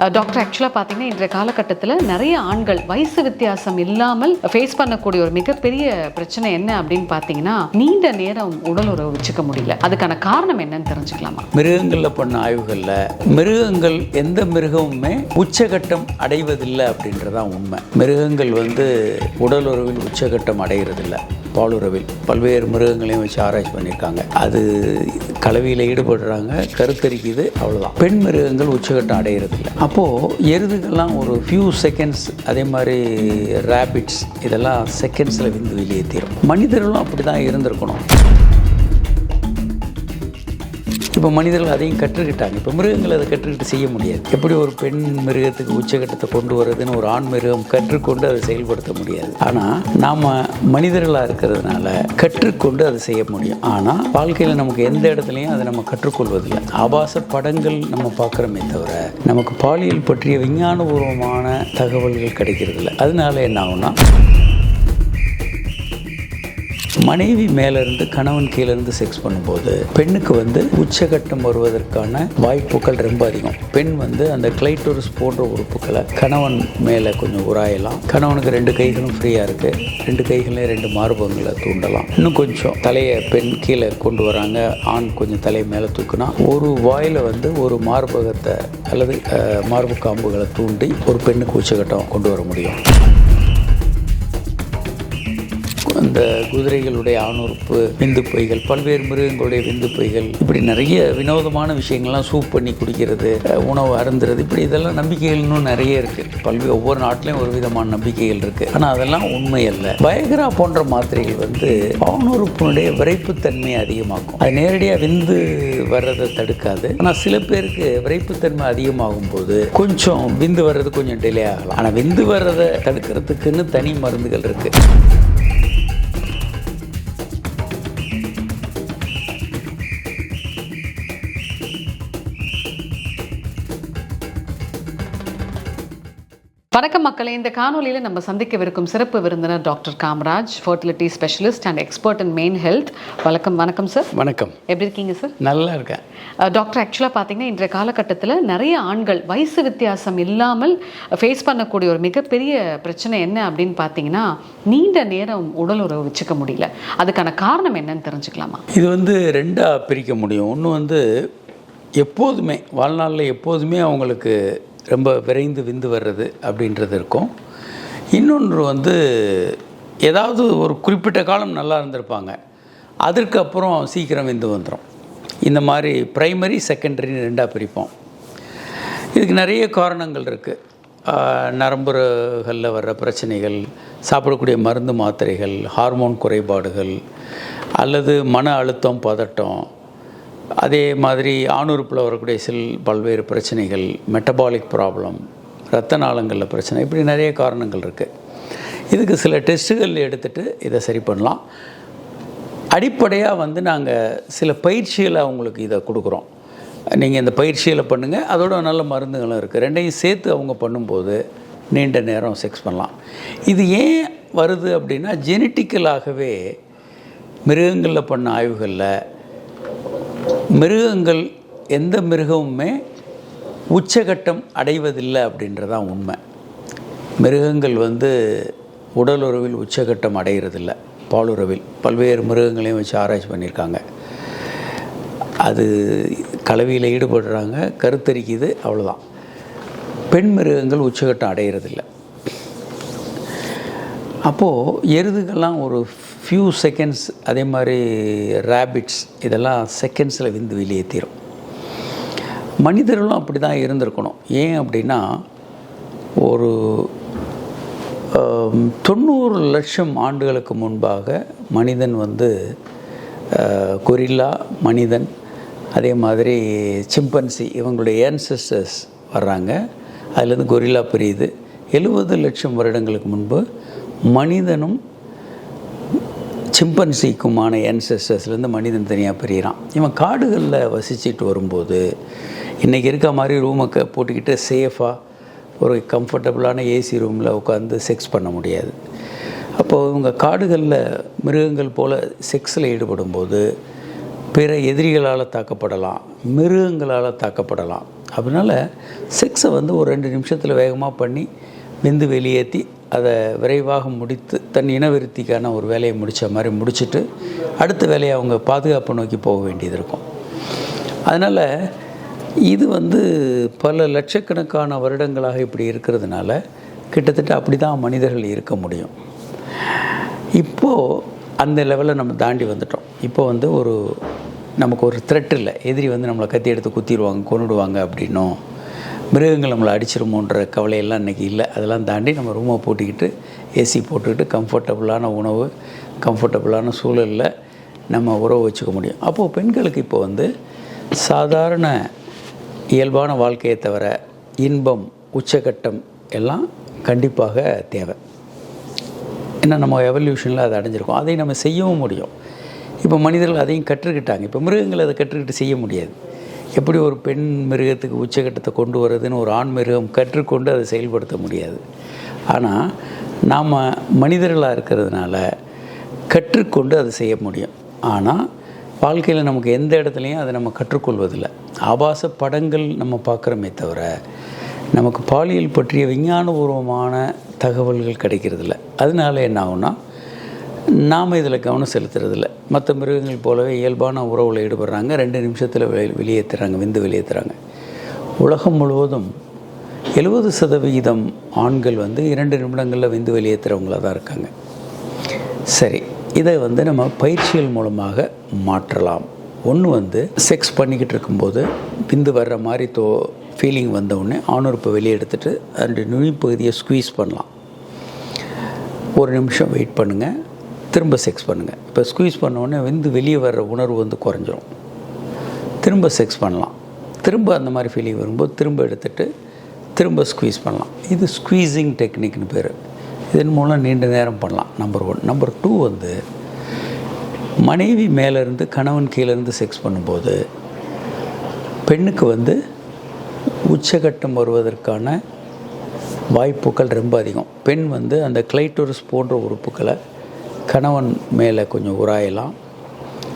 Doctor ஆக்சுவலாக பார்த்தீங்கன்னா இன்றைய காலகட்டத்தில் நிறைய ஆண்கள் வயசு வித்தியாசம் இல்லாமல் ஃபேஸ் பண்ணக்கூடிய ஒரு மிகப்பெரிய பிரச்சனை என்ன அப்படின்னு பார்த்தீங்கன்னா நீண்ட நேரம் உடல் உறவு வச்சுக்க முடியல. அதுக்கான காரணம் என்னன்னு தெரிஞ்சுக்கலாமா? மிருகங்களில் பண்ண ஆய்வுகளில் மிருகங்கள் எந்த மிருகமுமே உச்சகட்டம் அடைவதில்லை அப்படின்றதான் உண்மை. மிருகங்கள் உடல் உறவில் உச்சகட்டம் அடைகிறதில்லை. பாலுறவில் பல்வேறு மிருகங்களையும் வச்சு ஆராய்ச்சி பண்ணியிருக்காங்க. அது கலவியில் ஈடுபடுறாங்க, கருத்தரிக்குது, அவ்வளோதான். பெண் மிருகங்கள் உச்சகட்டம் அடைகிறதில்லை. அப்போது எருதுகள்லாம் ஒரு ஃபியூ செகண்ட்ஸ், அதே மாதிரி ரேபிட்ஸ் இதெல்லாம் செகண்ட்ஸில் வெளியேற்றிடும். மனிதர்களும் அப்படி தான் இருந்திருக்கணும். இப்போ மனிதர்கள் அதையும் கற்றுக்கிட்டாங்க. இப்போ மிருகங்கள் அதை கற்றுக்கிட்டு செய்ய முடியாது. எப்படி ஒரு பெண் மிருகத்துக்கு உச்சகட்டத்தை கொண்டு வர்றதுன்னு ஒரு ஆண் மிருகம் கற்றுக்கொண்டு அதை செயல்படுத்த முடியாது. ஆனால் நாம் மனிதர்களாக இருக்கிறதுனால கற்றுக்கொண்டு அதை செய்ய முடியும். ஆனால் வாழ்க்கையில் நமக்கு எந்த இடத்துலையும் அதை நம்ம கற்றுக்கொள்வதில்லை. ஆபாச படங்கள் நம்ம பார்க்குறோமே தவிர நமக்கு பாலியல் பற்றிய விஞ்ஞானபூர்வமான தகவல்கள் கிடைக்கிறதில்ல. அதனால என்ன ஆகும்னா, மனைவி மேலேருந்து கணவன் கீழேருந்து செக்ஸ் பண்ணும்போது பெண்ணுக்கு உச்சகட்டம் வருவதற்கான வாய்ப்புகள் ரொம்ப அதிகம். பெண் அந்த கிளைட்டோரிஸ் போன்ற உறுப்புகளை கணவன் மேலே கொஞ்சம் உராயலாம். கணவனுக்கு 2 கைகளும் ஃப்ரீயாக இருக்குது. 2 கைகளையும் 2 மார்பகங்களை தூண்டலாம். இன்னும் கொஞ்சம் தலையை பெண் கீழே கொண்டு வராங்க, ஆண் கொஞ்சம் தலையை மேலே தூக்குனா ஒரு வாயில் ஒரு மார்பகத்தை அல்லது மார்பு காம்புகளை தூண்டி ஒரு பெண்ணுக்கு உச்சகட்டம் கொண்டு வர முடியும். அந்த குதிரைகளுடைய ஆணுறுப்பு, விந்து பைகள், பல்வேறு மிருகங்களுடைய விந்து பைகள், இப்படி நிறைய வினோதமான விஷயங்கள்லாம் சூப் பண்ணி குடிக்கிறது, உணவு அருந்துறது, இப்படி இதெல்லாம் நம்பிக்கைகள் இன்னும் நிறைய இருக்குது. ஒவ்வொரு நாட்டிலையும் ஒரு விதமான நம்பிக்கைகள் இருக்குது. ஆனால் அதெல்லாம் உண்மை அல்ல. வயக்ரா போன்ற மாத்திரைகள் ஆணுறுப்பினுடைய விரைப்புத்தன்மையை அதிகமாக்கும். அது நேரடியாக விந்து வர்றதை தடுக்காது. ஆனால் சில பேருக்கு விரைப்புத்தன்மை அதிகமாகும் போது கொஞ்சம் விந்து வர்றது கொஞ்சம் டிலே ஆகலாம். ஆனால் விந்து வர்றதை தடுக்கிறதுக்குன்னு தனி மருந்துகள் இருக்குது. வணக்கம் மக்களே. இந்த காணொலியில் நம்ம சந்திக்கவிருக்கும் சிறப்பு விருந்தினர் doctor Kamaraj, fertility specialist and expert in main health. வணக்கம் சார். வணக்கம். எப்படி இருக்கீங்க சார்? நல்லா இருக்கேன். டாக்டர் ஆக்சுவலாக பார்த்தீங்கன்னா இன்றைய காலகட்டத்தில் நிறைய ஆண்கள் வயசு வித்தியாசம் இல்லாமல் ஃபேஸ் பண்ணக்கூடிய ஒரு மிகப்பெரிய பிரச்சனை என்ன அப்படின்னு பார்த்தீங்கன்னா நீண்ட நேரம் உடல் உறவு வச்சுக்க முடியல. அதுக்கான காரணம் என்னன்னு தெரிஞ்சுக்கலாமா? இது 2ஆக பிரிக்க முடியும். ஒன்று எப்போதுமே வாழ்நாளில் எப்போதுமே அவங்களுக்கு ரொம்ப விரைந்து விந்து வர்றது அப்படின்றது இருக்கும். இன்னொன்று ஏதாவது ஒரு குறிப்பிட்ட காலம் நல்லா இருந்திருப்பாங்க, அதற்கு அப்புறம் சீக்கிரம் விந்து வந்துடும். இந்த மாதிரி ப்ரைமரி செகண்டரின்னு 2ஆக பிரிப்போம். இதுக்கு நிறைய காரணங்கள் இருக்குது. நரம்புகளில் வர்ற பிரச்சனைகள், சாப்பிடக்கூடிய மருந்து மாத்திரைகள், ஹார்மோன் குறைபாடுகள், அல்லது மன அழுத்தம், பதட்டம், அதே மாதிரி ஆணுறுப்பில் வரக்கூடிய பல்வேறு பிரச்சனைகள், மெட்டபாலிக் ப்ராப்ளம், இரத்த நாளங்களில் பிரச்சனை, இப்படி நிறைய காரணங்கள் இருக்குது. இதுக்கு சில டெஸ்ட்டுகள் எடுத்துகிட்டு இதை சரி பண்ணலாம். அடிப்படையாக நாங்கள் சில பயிற்சிகளை அவங்களுக்கு இதை கொடுக்குறோம். நீங்கள் இந்த பயிற்சிகளை பண்ணுங்கள், அதோட நல்ல மருந்துகளும் இருக்குது. 2ஐயும் சேர்த்து அவங்க பண்ணும்போது நீண்ட நேரம் செக்ஸ் பண்ணலாம். இது ஏன் வருது அப்படின்னா, ஜெனட்டிக்கலாகவே மிருகங்களில் பண்ண ஆய்வுகளில் மிருகங்கள் எந்த மிருகமுமே உச்சகட்டம் அடைவதில்லை அப்படின்றதான் உண்மை. மிருகங்கள் உடல் உறவில் உச்சகட்டம் அடைகிறதில்லை. பாலுறவில் பல்வேறு மிருகங்களையும் வச்சு ஆராய்ச்சி பண்ணியிருக்காங்க. அது கலவியில் ஈடுபடுறாங்க, கருத்தரிக்குது, அவ்வளோதான். பெண் மிருகங்கள் உச்சகட்டம் அடைகிறதில்லை. அப்போது எருதுகள்லாம் ஒரு ஃபியூ செகண்ட்ஸ், அதே மாதிரி ரேபிட்ஸ் இதெல்லாம் செகண்ட்ஸில் வெளியேற்றிடும். மனிதர்களும் அப்படி தான் இருந்திருக்கணும். ஏன் அப்படின்னா, ஒரு 90 லட்சம் ஆண்டுகளுக்கு முன்பாக மனிதன் கொரில்லா, மனிதன், அதே மாதிரி சிம்பன்சி, இவங்களுடைய ஏன்செஸ்டர்ஸ் வர்றாங்க. அதுலேருந்து கொரில்லா பிரியுது. 70 லட்சம் வருடங்களுக்கு முன்பு மனிதனும் சிம்பன்சிக்குமான ஏன்செஸ்டர்ஸ்லேருந்து மனிதன் தனியாக பிரிகிறான். இவன் காடுகளில் வசிச்சுட்டு வரும்போது இன்றைக்கி இருக்க மாதிரி ரூமை போட்டுக்கிட்டு சேஃபாக ஒரு கம்ஃபர்டபுளான ஏசி ரூமில் உட்காந்து செக்ஸ் பண்ண முடியாது. அப்போது இவங்க காடுகளில் மிருகங்கள் போல் செக்ஸில் ஈடுபடும்போது பிற எதிரிகளால் தாக்கப்படலாம், மிருகங்களால் தாக்கப்படலாம். அதனால் செக்ஸை வந்து ஒரு 2 நிமிஷத்தில் வேகமாக பண்ணி விந்து வெளியேற்றி அதை விரைவாக முடித்து தன் இனவிருத்திக்கான ஒரு வேலையை முடித்த மாதிரி முடிச்சுட்டு அடுத்த வேலையை அவங்க பாதுகாப்பு நோக்கி போக வேண்டியது இருக்கும். அதனால் இது வந்து பல லட்சக்கணக்கான வருடங்களாக இப்படி இருக்கிறதுனால கிட்டத்தட்ட அப்படி தான் மனிதர்கள் இருக்க முடியும். இப்போது அந்த லெவலில் நம்ம தாண்டி வந்துட்டோம். இப்போ வந்து நமக்கு ஒரு த்ரெட் இல்லை, எதிரி வந்து நம்மளை கத்தி எடுத்து குத்திடுவாங்க, கொன்னுடுவாங்க அப்படின்னும், மிருகங்கள் நம்மளை அடிச்சிருமோன்ற கவலையெல்லாம் இன்றைக்கி இல்லை. அதெல்லாம் தாண்டி நம்ம ரூமை போட்டுக்கிட்டு ஏசி போட்டுக்கிட்டு கம்ஃபர்டபுளான உணவு, கம்ஃபர்டபுளான சூழலில் நம்ம உறவு வச்சுக்க முடியும். அப்போது பெண்களுக்கு இப்போ வந்து சாதாரண இயல்பான வாழ்க்கையை தவிர இன்பம், உச்சக்கட்டம் எல்லாம் கண்டிப்பாக தேவை. ஏன்னா நம்ம எவல்யூஷனில் அதை அடைஞ்சிருக்கோம், அதை நம்ம செய்யவும் முடியும். இப்போ மனிதர்கள் அதையும் கற்றுக்கிட்டாங்க. இப்போ மிருகங்கள் அதை கற்றுக்கிட்டு செய்ய முடியாது. எப்படி ஒரு பெண் மிருகத்துக்கு உச்சக்கட்டத்தை கொண்டு வரதுன்னு ஒரு ஆண் மிருகம் கற்றுக்கொண்டு அதை செயல்படுத்த முடியாது. ஆனால் நாம் மனிதர்களாக இருக்கிறதுனால கற்றுக்கொண்டு அதை செய்ய முடியும். ஆனால் வாழ்க்கையில் நமக்கு எந்த இடத்துலையும் அதை நம்ம கற்றுக்கொள்வதில்லை. ஆபாச படங்கள் நம்ம பார்க்குறோமே தவிர நமக்கு பாலியல் பற்றிய விஞ்ஞானபூர்வமான தகவல்கள் கிடைக்கிறதில்ல. அதனால என்ன ஆகும்னா நாம் இதில் கவனம் செலுத்துறதில்ல. மற்ற மிருகங்கள் போலவே இயல்பான உறவில் ஈடுபடுறாங்க, 2 நிமிஷத்தில் வெளியேற்றுறாங்க, விந்து வெளியேற்றுறாங்க. உலகம் முழுவதும் 70% ஆண்கள் வந்து 2 நிமிடங்களில் விந்து வெளியேற்றுறவங்களாக தான் இருக்காங்க. சரி, இதை வந்து நம்ம பயிற்சிகள் மூலமாக மாற்றலாம். ஒன்று வந்து செக்ஸ் பண்ணிக்கிட்டு இருக்கும்போது விந்து வர்ற மாதிரி ஃபீலிங் வந்தவுடனே ஆணுறுப்பை வெளியே எடுத்துகிட்டு அந்த நுனிப்பகுதியை ஸ்குவீஸ் பண்ணலாம். 1 நிமிஷம் வெயிட் பண்ணுங்கள், திரும்ப செக்ஸ் பண்ணுங்கள். இப்போ ஸ்குவீஸ் பண்ணோடனே விந்து வெளியே வர்ற உணர்வு வந்து குறைஞ்சிரும். திரும்ப செக்ஸ் பண்ணலாம். திரும்ப அந்த மாதிரி ஃபீலிங் வரும்போது திரும்ப எடுத்துகிட்டு திரும்ப ஸ்குவீஸ் பண்ணலாம். இது ஸ்குவீஸிங் டெக்னிக்னு பேர். இதன் மூலம் நீண்ட நேரம் பண்ணலாம். நம்பர் 1. நம்பர் 2 வந்து மனைவி மேலேருந்து கணவன் கீழேருந்து செக்ஸ் பண்ணும்போது பெண்ணுக்கு வந்து உச்சகட்டம் வருவதற்கான வாய்ப்புகள் ரொம்ப அதிகம். பெண் வந்து அந்த கிளைட்டோரிஸ் போன்ற உறுப்புகளை கணவன் மேலே கொஞ்சம் உராயலாம்.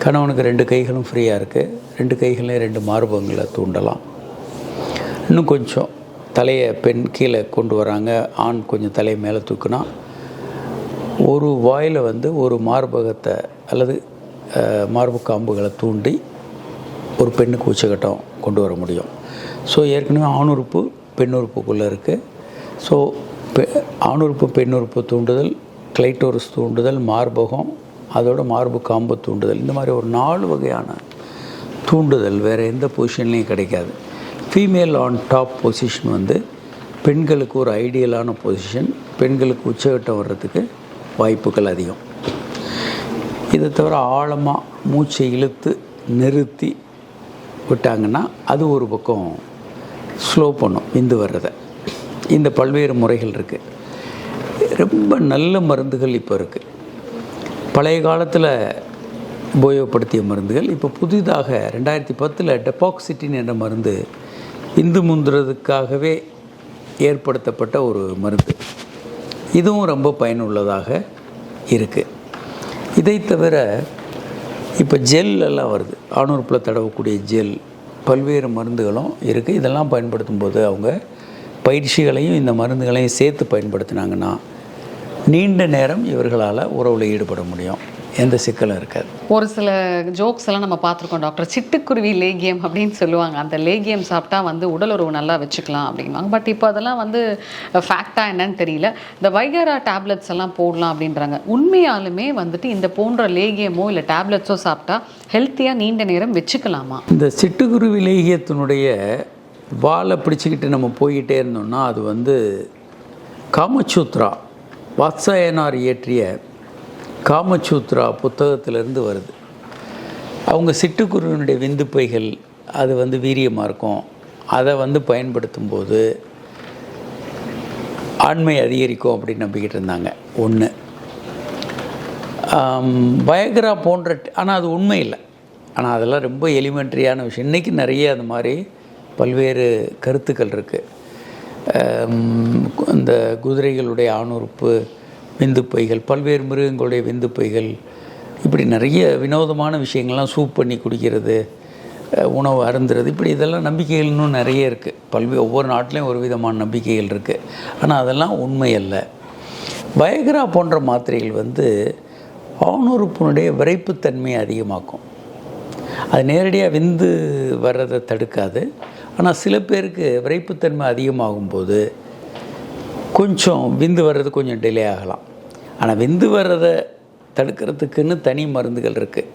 கணவனுக்கு 2 கைகளும் ஃப்ரீயாக இருக்குது, 2 கைகளையும் 2 மார்பகங்களை தூண்டலாம். இன்னும் கொஞ்சம் தலையை பெண் கீழே கொண்டு வராங்க, ஆண் கொஞ்சம் தலையை மேலே தூக்குனா ஒரு வாயில் வந்து ஒரு மார்பகத்தை அல்லது மார்பு காம்புகளை தூண்டி ஒரு பெண்ணுக்கு உச்சகட்டம் கொண்டு வர முடியும். ஸோ ஏற்கனவே ஆணுறுப்பு பெண்ணுறுப்புக்குள்ளே இருக்குது. ஸோ ஆணுறுப்பு பெண்ணுறுப்பு தூண்டுதல், கிளைட்டோரிஸ் தூண்டுதல், மார்பகம், அதோட மார்பு காம்பு தூண்டுதல், இந்த மாதிரி ஒரு 4 வகையான தூண்டுதல் வேறு எந்த பொசிஷன்லேயும் கிடைக்காது. ஃபீமேல் ஆன் டாப் பொசிஷன் வந்து பெண்களுக்கு ஒரு ஐடியலான பொசிஷன். பெண்களுக்கு உச்சகட்டம் வர்றதுக்கு வாய்ப்புகள் அதிகம். இதை தவிர ஆழமாக மூச்சை இழுத்து நிறுத்தி விட்டாங்கன்னா அது ஒரு பக்கம் ஸ்லோ பண்ணும் விந்து வர்றதை. இந்த பல்வேறு முறைகள் இருக்குது. ரொம்ப நல்ல மருந்துகள் இப்போ இருக்குது. பழைய காலத்தில் உபயோகப்படுத்திய மருந்துகள் இப்போ புதிதாக 2010 டெபாக்சிட்டின் என்ற மருந்து விந்து முந்துறதுக்காகவே ஏற்படுத்தப்பட்ட ஒரு மருந்து. இதுவும் ரொம்ப பயனுள்ளதாக இருக்குது. இதை தவிர இப்போ ஜெல் எல்லாம் வருது, ஆணுறுப்பில் தடவக்கூடிய ஜெல், பல்வேறு மருந்துகளும் இருக்குது. இதெல்லாம் பயன்படுத்தும் போது அவங்க பயிற்சிகளையும் இந்த மருந்துகளையும் சேர்த்து பயன்படுத்தினாங்கன்னா நீண்ட நேரம் இவர்களால் உறவில் ஈடுபட முடியும், எந்த சிக்கலும் இருக்காது. ஒரு சில ஜோக்ஸ் எல்லாம் நம்ம பார்த்துருக்கோம் டாக்டர். சிட்டுக்குருவி லேகியம் அப்படின்னு சொல்லுவாங்க. அந்த லேகியம் சாப்பிட்டா வந்து உடல் உறவு நல்லா வச்சுக்கலாம் அப்படின்வாங்க. பட் இப்போ அதெல்லாம் வந்து ஃபேக்டாக என்னன்னு தெரியல. இந்த வைகாரா டேப்லெட்ஸ் எல்லாம் போடலாம் அப்படின்றாங்க. உண்மையாலுமே வந்துட்டு இந்த போன்ற லேகியமோ இல்லை டேப்லெட்ஸோ சாப்பிட்டா ஹெல்த்தியாக நீண்ட நேரம் வச்சுக்கலாமா? இந்த சிட்டுக்குருவி லேகியத்தினுடைய வாழை பிடிச்சிக்கிட்டு நம்ம போய்கிட்டே இருந்தோம்னா அது வந்து காமசூத்ரா, வாத்சாயனார் இயற்றிய காமசூத்ரா புத்தகத்திலிருந்து வருது. அவங்க சிட்டுக்குருவினுடைய விந்துப்பைகள் அது வந்து வீரியமாக இருக்கும், அதை வந்து பயன்படுத்தும் போது ஆண்மை அதிகரிக்கும் அப்படின்னு நம்பிக்கிட்டு இருந்தாங்க. ஒன்று வயக்ரா போன்ற, ஆனால் அது உண்மை இல்லை. ஆனால் அதெல்லாம் ரொம்ப எலிமெண்ட்ரியான விஷயம். இன்றைக்கி நிறைய அந்த மாதிரி பல்வேறு கருத்துக்கள் இருக்குது. இந்த குதிரைகளுடைய ஆணுறுப்பு விந்துப்பைகள், பல்வேறு மிருகங்களுடைய விந்துப்பைகள், இப்படி நிறைய வினோதமான விஷயங்கள்லாம் சூப் பண்ணி குடிக்கிறது, உணவு அருந்துறது, இப்படி இதெல்லாம் நம்பிக்கைகள் இன்னும் நிறைய இருக்குது. ஒவ்வொரு நாட்டிலையும் ஒரு விதமான நம்பிக்கைகள் இருக்குது. ஆனால் அதெல்லாம் உண்மை அல்ல. வயக்ரா போன்ற மாத்திரைகள் வந்து ஆணுறுப்பினுடைய விரைப்புத்தன்மையை அதிகமாக்கும். அது நேரடியாக விந்து வர்றதை தடுக்காது. ஆனால் சில பேருக்கு விரைப்புத்தன்மை அதிகமாகும்போது கொஞ்சம் விந்து வர்றது கொஞ்சம் டிலே ஆகலாம். ஆனால் விந்து வர்றதை தடுக்கிறதுக்குன்னு தனி மருந்துகள் இருக்குது.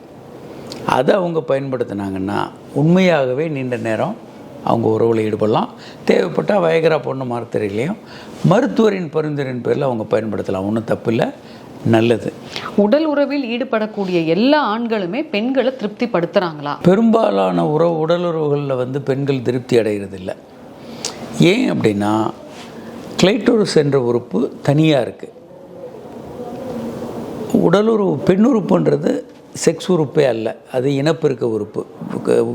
அதை அவங்க பயன்படுத்தினாங்கன்னா உண்மையாகவே நீண்ட நேரம் அவங்க உறவில் ஈடுபடலாம். தேவைப்பட்டால் வயக்ரா போன்ற மாத்திரைகளையும் மருத்துவரின் பரிந்துரையின் பேரில் அவங்க பயன்படுத்தலாம். ஒன்றும் தப்பில்லை, நல்லது. உடல் உறவில் ஈடுபடக்கூடிய எல்லா ஆண்களுமே பெண்களை திருப்திப்படுத்துகிறாங்களா? பெரும்பாலான உடல் உறவுகளில் வந்து பெண்கள் திருப்தி அடைகிறதில்லை. ஏன் அப்படின்னா கிளைட்டோரிஸ் என்ற உறுப்பு தனியாக இருக்குது. உடலுறவு பெண்ணுறுப்புன்றது செக்ஸ் உறுப்பே அல்ல, அது இனப்பெருக்க உறுப்பு.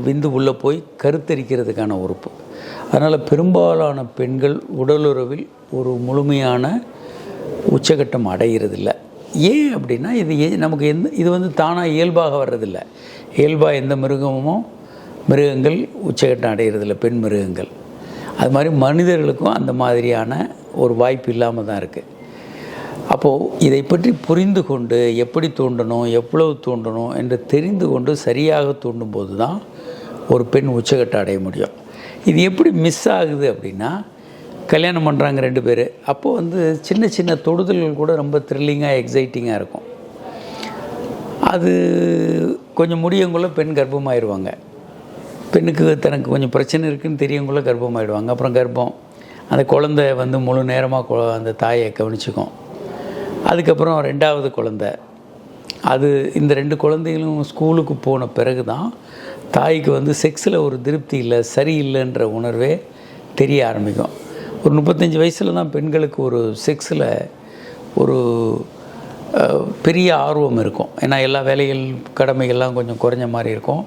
விந்து உள்ளே போய் கருத்தரிக்கிறதுக்கான உறுப்பு. அதனால் பெரும்பாலான பெண்கள் உடலுறவில் ஒரு முழுமையான உச்சகட்டம் அடைகிறதில்லை. ஏன் அப்படின்னா நமக்கு இது வந்து தானாக இயல்பாக வர்றதில்லை. இயல்பாக எந்த மிருகங்கள் உச்சகட்டம் அடைகிறதில்ல, பெண் மிருகங்கள். அது மாதிரி மனிதர்களுக்கும் அந்த மாதிரியான ஒரு வாய்ப்பு இல்லாமல் தான் இருக்குது. அப்போது இதை பற்றி புரிந்து கொண்டு எப்படி தூண்டணும், எவ்வளவு தூண்டணும் என்று தெரிந்து கொண்டு சரியாக தூண்டும்போது தான் ஒரு பெண் உச்சகட்டம் அடைய முடியும். இது எப்படி மிஸ் ஆகுது அப்படின்னா, கல்யாணம் பண்ணுறாங்க 2 பேர். அப்போது வந்து சின்ன சின்ன தொடுதல்கள் கூட ரொம்ப த்ரில்லிங்காக எக்ஸைட்டிங்காக இருக்கும். அது கொஞ்சம் முடியங்குள்ள பெண் கர்ப்பமாயிடுவாங்க. பெண்ணுக்கு தனக்கு கொஞ்சம் பிரச்சனை இருக்குதுன்னு தெரியவங்கள கர்ப்பமாயிடுவாங்க. அப்புறம் கர்ப்பம், அந்த குழந்தை வந்து முழு நேரமாக அந்த தாயை கவனிச்சுக்கும். அதுக்கப்புறம் 2வது குழந்தை. இந்த 2 குழந்தைகளும் ஸ்கூலுக்கு போன பிறகு தான் தாய்க்கு வந்து செக்ஸில் ஒரு திருப்தி இல்லை, சரியில்லைன்ற உணர்வே தெரிய ஆரம்பிக்கும். ஒரு 35 வயசில் தான் பெண்களுக்கு ஒரு செக்ஸில் ஒரு பெரிய ஆர்வம் இருக்கும். ஏன்னா எல்லா கடமைகள்லாம் கொஞ்சம் குறைஞ்ச மாதிரி இருக்கும்.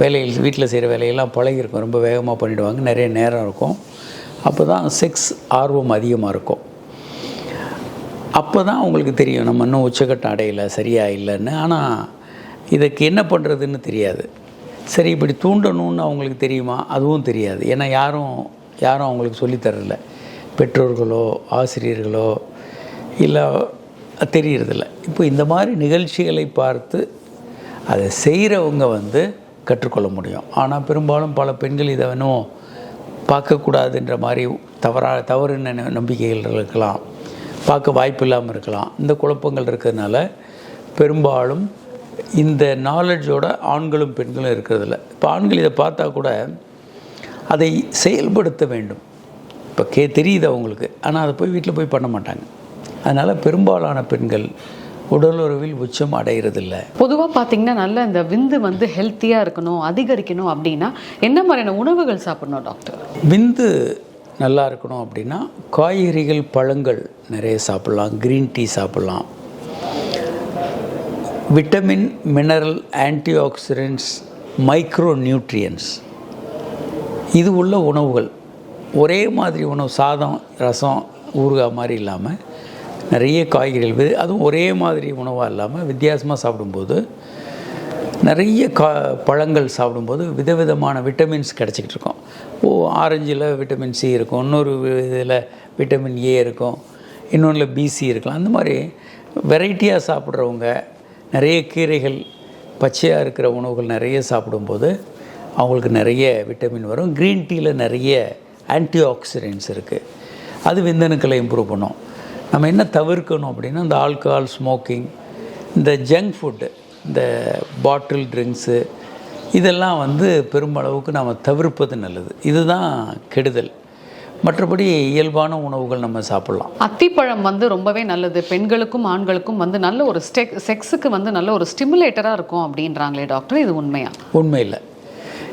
வீட்டில் செய்கிற வேலையெல்லாம் பழகிருக்கும், ரொம்ப வேகமாக பண்ணிவிடுவாங்க, நிறைய நேரம் இருக்கும். அப்போ தான் செக்ஸ் ஆர்வம் அதிகமாக இருக்கும். அப்போ தான் அவங்களுக்கு தெரியும் நம்ம இன்னும் உச்சக்கட்டம் அடையலை, சரியாக இல்லைன்னு. ஆனால் இதுக்கு என்ன பண்ணுறதுன்னு தெரியாது. சரி, இப்படி தூண்டணும்னு அவங்களுக்கு தெரியுமா? அதுவும் தெரியாது. ஏன்னா யாரும் அவங்களுக்கு சொல்லித்தரல. பெற்றோர்களோ ஆசிரியர்களோ இல்லை, தெரியறதில்ல. இப்போ இந்த மாதிரி நிகழ்ச்சிகளை பார்த்து அதை செய்கிறவங்க வந்து கற்றுக்கொள்ள முடியும். ஆனால் பெரும்பாலும் பல பெண்கள் இதை இன்னும் பார்க்கக்கூடாதுன்ற மாதிரி தவறு நம்பிக்கைகள் இருக்கலாம், பார்க்க வாய்ப்பு இல்லாமல் இருக்கலாம். இந்த குழப்பங்கள் இருக்கிறதுனால பெரும்பாலும் இந்த நாலேஜோட ஆண்களும் பெண்களும் இருக்கிறதில்ல. இப்போ ஆண்கள் இதை பார்த்தா கூட அதை செயல்படுத்த வேண்டும். இப்போ தெரியுது அவங்களுக்கு, ஆனால் அதை வீட்டில் போய் பண்ண மாட்டாங்க. அதனால் பெரும்பாலான பெண்கள் உடலுறவில் உச்சம் அடைகிறதில்லை. பொதுவாக பார்த்திங்கன்னா நல்ல இந்த விந்து வந்து ஹெல்த்தியாக இருக்கணும், அதிகரிக்கணும் அப்படின்னா என்ன மாதிரியான உணவுகள் சாப்பிடணும் டாக்டர்? விந்து நல்லா இருக்கணும் அப்படின்னா காய்கறிகள், பழங்கள் நிறைய சாப்பிட்லாம், க்ரீன் டீ சாப்பிட்லாம். Vitamin, mineral, anti oxidants, micro nutrients இது உள்ள உணவுகள். ஒரே மாதிரி உணவு, சாதம், ரசம், ஊறுகாய் மாதிரி இல்லாமல் நிறைய காய்கறிகள், அதுவும் ஒரே மாதிரி உணவாக இல்லாமல் வித்தியாசமாக சாப்பிடும்போது, நிறைய பழங்கள் சாப்பிடும்போது விதவிதமான விட்டமின்ஸ் கிடச்சிக்கிட்டு இருக்கும். ஆரஞ்சில் விட்டமின் சி இருக்கும், இன்னொரு இதில் விட்டமின் ஏ இருக்கும், இன்னொன்றில் பிசி இருக்கலாம். அந்த மாதிரி வெரைட்டியாக சாப்பிட்றவங்க நிறைய கீரைகள், பச்சையாக இருக்கிற உணவுகள் நிறைய சாப்பிடும்போது அவங்களுக்கு நிறைய விட்டமின் வரும். க்ரீன் டீயில் நிறைய ஆன்டி ஆக்சிடென்ட்ஸ் இருக்குது, அது விந்தணுக்களை இம்ப்ரூவ் பண்ணும். நம்ம என்ன தவிர்க்கணும் அப்படின்னா, இந்த ஆல்கஹால், ஸ்மோக்கிங், இந்த ஜங்க் ஃபுட்டு, இந்த பாட்டில் ட்ரிங்க்ஸு, இதெல்லாம் வந்து பெருமளவுக்கு நம்ம தவிர்ப்பது நல்லது. இதுதான் கெடுதல். மற்றபடி இயல்பான உணவுகள் நம்ம சாப்பிட்லாம். அத்திப்பழம் வந்து ரொம்பவே நல்லது, பெண்களுக்கும் ஆண்களுக்கும் வந்து நல்ல ஒரு செக்ஸுக்கு வந்து நல்ல ஒரு ஸ்டிமுலேட்டராக இருக்கும் அப்படின்றாங்களே டாக்டர், இது உண்மையா? உண்மை இல்லை.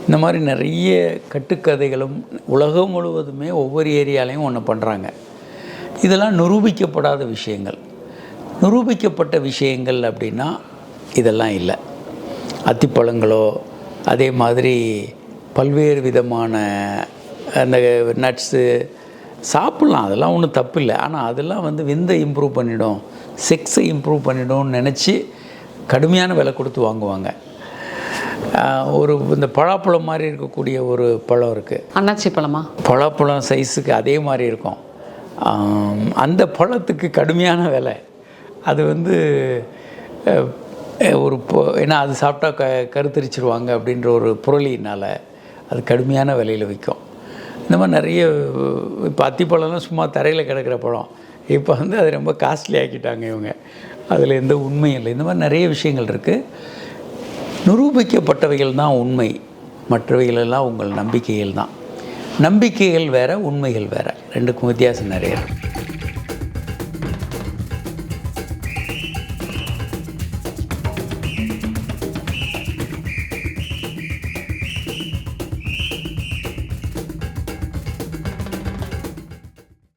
இந்த மாதிரி நிறைய கட்டுக்கதைகளும் உலகம் முழுவதுமே ஒவ்வொரு ஏரியாலையும் ஒன்று பண்ணுறாங்க. இதெல்லாம் நிரூபிக்கப்படாத விஷயங்கள். நிரூபிக்கப்பட்ட விஷயங்கள் அப்படின்னா இதெல்லாம் இல்லை. அத்திப்பழங்களோ அதே மாதிரி பல்வேறு விதமான அந்த நட்ஸு சாப்பிட்லாம், அதெல்லாம் ஒன்றும் தப்பு இல்லை. ஆனால் அதெல்லாம் வந்து விந்தை இம்ப்ரூவ் பண்ணிடும், செக்ஸை இம்ப்ரூவ் பண்ணிடும்னு நினச்சி கடுமையான விலை கொடுத்து வாங்குவாங்க. இந்த பலாப்பழம் மாதிரி இருக்கக்கூடிய ஒரு பழம் இருக்குது. அன்னாச்சி பழமா? பலாப்பழம் சைஸுக்கு அதே மாதிரி இருக்கும். அந்த பழத்துக்கு கடுமையான விலை. அது வந்து ஏன்னா அது சாப்பிட்டா கருத்தரிச்சிருவாங்க அப்படின்ற ஒரு புரளினால் அது கடுமையான விலையில் விற்கும். இந்த மாதிரி நிறைய இப்போ அத்திப்பழம்லாம் சும்மா தரையில் கிடக்கிற பழம், இப்போ வந்து அது ரொம்ப காஸ்ட்லி ஆக்கிட்டாங்க இவங்க. அதில் எந்த உண்மையும் இல்லை. இந்த மாதிரி நிறைய விஷயங்கள் இருக்குது. நிரூபிக்கப்பட்டவைகள் தான் உண்மை, மற்றவைகளெல்லாம் உங்கள் நம்பிக்கைகள் தான். நம்பிக்கைகள் வேறு, உண்மைகள் வேறு, ரெண்டுக்கும் வித்தியாசம் நிறைய இருக்குது.